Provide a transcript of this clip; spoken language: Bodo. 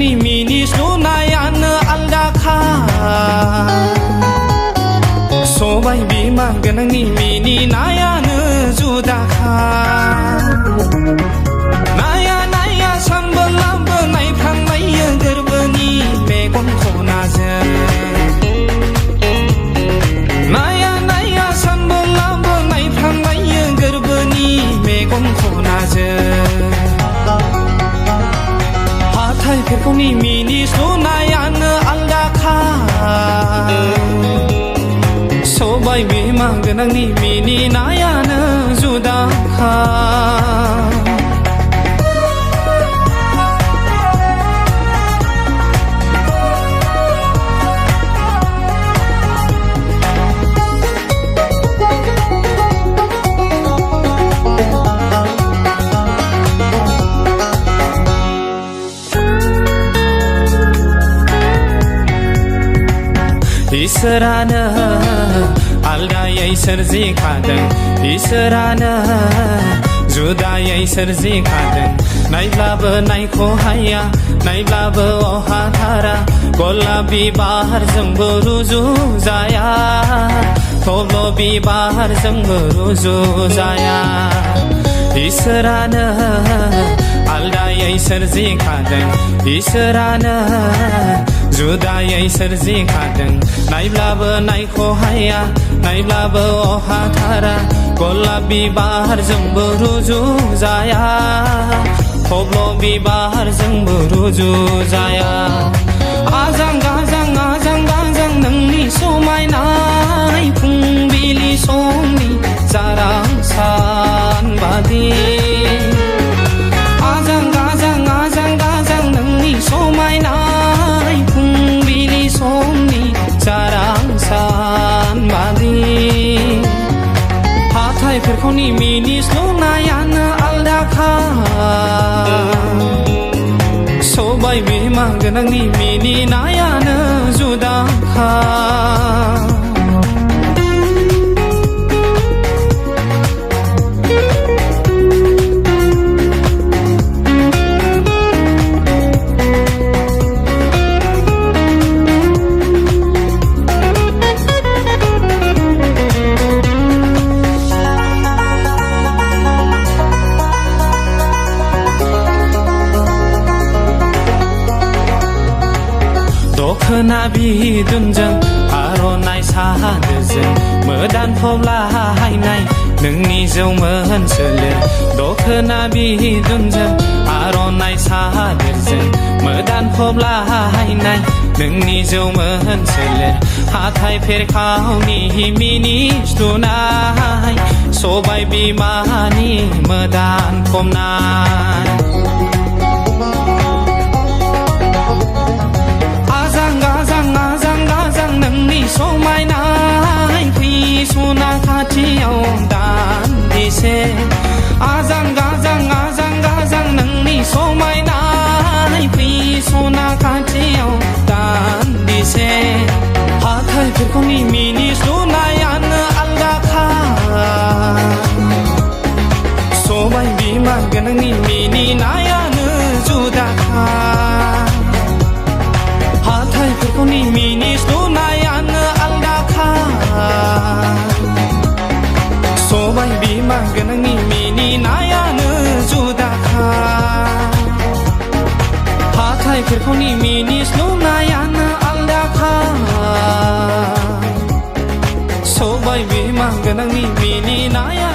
बेरखौनि मिनिस्लुनायानो आलदाखा सबाय बिमा गोनांनि मिनिनायानो जुदाखा नाया नाया सानबोलाबो नायफ्लांलायो गोरबोनि मेगन खनाजों नाया नाया सानबोलाबो नायफ्लांलायो गोरबोनि मेगन खनाजों हाथाय बेरखौनि मिनिस्लुनायानो आलदाखा सबाय बिमा गोनांनि मिनिनायानो जुदाखा इसोरानो आलदायै सोरजिखादों इसोरानो जुदायै सोरजिखादों नायब्लाबो नायख'हाया नायब्लाबो अहाथारा गलाब बिबारजोंबो रुजुजाया थब्ल बिबारजोंबो रुजुजाया इसोरानो आलदायै सोरजिखादों इसोरानो जुदायै सोरजिखादों नायब्लाबो नायख'हाया नायब्लाबो अहाथारा गलाब बिबारजोंबो रुजुजाया थब्ल बिबारजोंबो रुजुजाया आजां गाजां नोंनि समायनाय फुंबिलि समनि जारां सानबादि आजां गाजां नोंनि समायनाय फुंबिलि समनि जारां सानबादि हाथाय बेरखौनि मिनिस्लुनायानो आलदाखा सबाय बिमा गोनांनि मिनिनायानो जुदाखा दखना बिदुनजों आर'नाइ सादोरजों मोदान फबलाहायनाय नोंनि जौमोन सोलेर दखना बिदुनजों आर'नाइ सादोरजों मोदान फबलाहायनाय नोंनि जौमोन सोलेर हाथाय फेरखावनि मिनिस्लुनाय सबाय बिमानि मोदान फबनाय नोंनि समायनाय फैसना खाथियाव दान्दिसे आजां गाजां नोंनि समायनाय फैसना खाथियाव दान्दिसे हाथाय बेरखौनि मिनिस्लुनायानो आलदाखा सबाय बिमा गोनांनि मिनिनायानो जुदाखा हाथाय बेरखौनि मिनिस्लुनायानो आलदाखा सबाय बिमा गोनांनि मिनिनायानो जुदाखा हाथाय बेरखौनि मिनिस्लुनायानो आलदाखा सबाय बिमा गोनांनि मिनिनाया